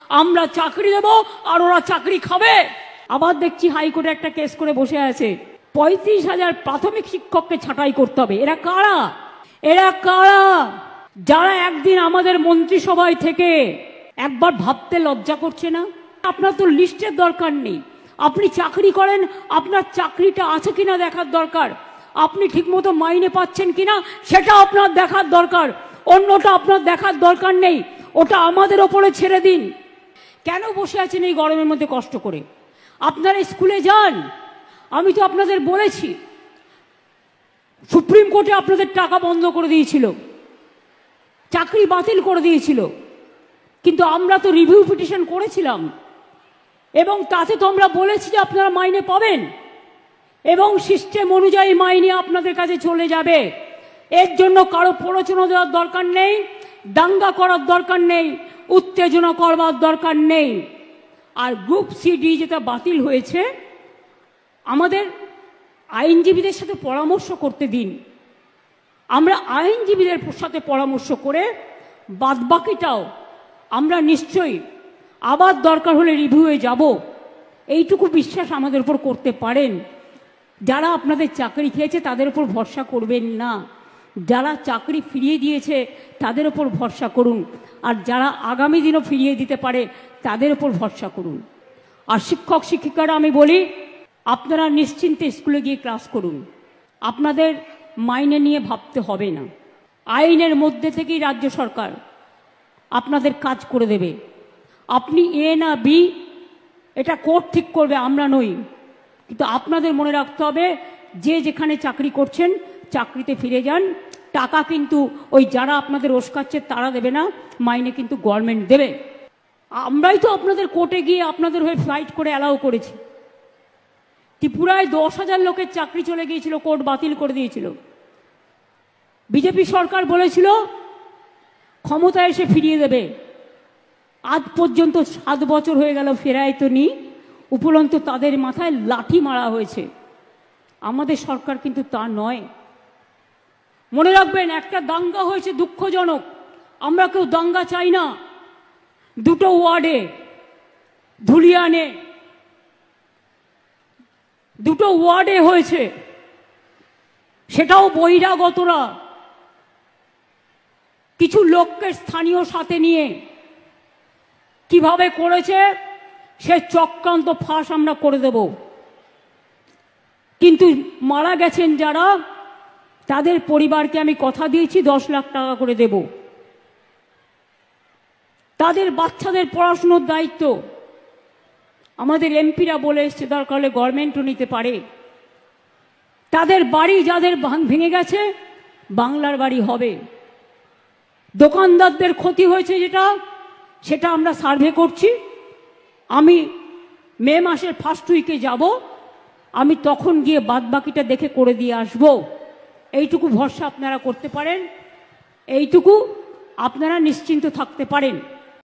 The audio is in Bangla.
আমরা চাকরি দেব আর ওরা চাকরি খাবে। আবার দেখছি হাইকোর্টে একটা কেস করে বসে আছে, 35,000 প্রাথমিক শিক্ষককে ছাঁটাই করতে হবে। এরা কারা? এরা কারা? যারা একদিন আমাদের মন্ত্রিসভায় থেকে একবার ভাবতে লজ্জা করছে না? আপনার তো লিস্টের দরকার নেই, আপনি চাকরি করেন, আপনার চাকরিটা আছে কিনা দেখার দরকার, আপনি ঠিকমতো মাইনে পাচ্ছেন কিনা সেটা আপনার দেখার দরকার, অন্যটা আপনার দেখার দরকার নেই, ওটা আমাদের ওপরে ছেড়ে দিন। কেন বসে আছেন এই গরমের মধ্যে কষ্ট করে? আপনারা স্কুলে যান। আমি তো আপনাদের বলেছি, সুপ্রিম কোর্টে আপনাদের টাকা বন্ধ করে দিয়েছিল, চাকরি বাতিল করে দিয়েছিল, কিন্তু আমরা তো রিভিউ পিটিশন করেছিলাম এবং তাতে তো আমরা বলেছি যে আপনারা মাইনে পাবেন এবং সিস্টেম অনুযায়ী মাইনে আপনাদের কাছে চলে যাবে। এর জন্য কারো প্ররোচনা দেওয়ার দরকার নেই, দাঙ্গা করার দরকার নেই, উত্তেজনা করবার দরকার নেই। আর গ্রুপ সিডি যেটা বাতিল হয়েছে, আমাদের আইনজীবীদের সাথে পরামর্শ করতে দিন। আমরা আইনজীবীদের সাথে পরামর্শ করে বাদবাকিটাও আমরা নিশ্চয়ই আবার দরকার হলে রিভিউয়ে যাব, এইটুকু বিশ্বাস আমাদের উপর করতে পারেন। যারা আপনাদের চাকরি খেয়েছে তাদের উপর ভরসা করবেন না, যারা চাকরি ফিরিয়ে দিয়েছে তাদের উপর ভরসা করুন, আর যারা আগামী দিনও ফিরিয়ে দিতে পারে তাদের উপর ভরসা করুন। আর শিক্ষক শিক্ষিকারা আমি বলি, আপনারা নিশ্চিন্তে স্কুলে গিয়ে ক্লাস করুন, আপনাদের মাইনে নিয়ে ভাবতে হবে না। আইনের মধ্যে থেকেই রাজ্য সরকার আপনাদের কাজ করে দেবে। আপনি এ না বি এটা কোর্ট ঠিক করবে, আমরা নই। কিন্তু আপনাদের মনে রাখতে হবে, যে যেখানে চাকরি করছেন চাকরিতে ফিরে যান। টাকা কিন্তু ওই যারা আপনাদের ওস্কাচ্ছে তারা দেবে না, মাইনে কিন্তু গভর্নমেন্ট দেবে। আমরাই তো আপনাদের কোর্টে গিয়ে আপনাদের হয়ে ফাইট করে অ্যালাউ করেছি। ত্রিপুরায় 10,000 লোকের চাকরি চলে গিয়েছিল, কোর্ট বাতিল করে দিয়েছিল। বিজেপি সরকার বলেছিল ক্ষমতায় এসে ফিরিয়ে দেবে, আজ পর্যন্ত 7 বছর হয়ে গেল ফেরায় তো নি, উপরন্তু তাদের মাথায় লাঠি মারা হয়েছে। আমাদের সরকার কিন্তু তা নয়। মনে রাখবেন, একটা দাঙ্গা হয়েছে দুঃখজনক, আমরা কেউ দাঙ্গা চাই না। দুটো ওয়ার্ডে ধুলিয়ানে দুটো ওয়ার্ডে হয়েছে, সেটাও বহিরাগতরা কিছু লোককে স্থানীয় সাথে নিয়ে কিভাবে করেছে সে চক্রান্ত ফাঁস আমরা করে দেব। কিন্তু মারা গেছেন যারা, তাদের পরিবারকে আমি কথা দিয়েছি 10 লাখ টাকা করে দেব। তাদের বাচ্চাদের পড়াশুনোর দায়িত্ব আমাদের এমপিরা বলে এসছে, দরকার হলে গভর্নমেন্টও নিতে পারে। তাদের বাড়ি যাদের ভেঙে গেছে বাংলার বাড়ি হবে। দোকানদারদের ক্ষতি হয়েছে সেটা আমরা সার্ভে করছি। আমি মে মাসের ফার্স্ট উইকে যাব, আমি তখন গিয়ে বাদবাকিটা দেখে করে দিয়ে আসব। এইটুকু ভরসা আপনারা করতে পারেন, এইটুকু আপনারা নিশ্চিন্ত থাকতে পারেন।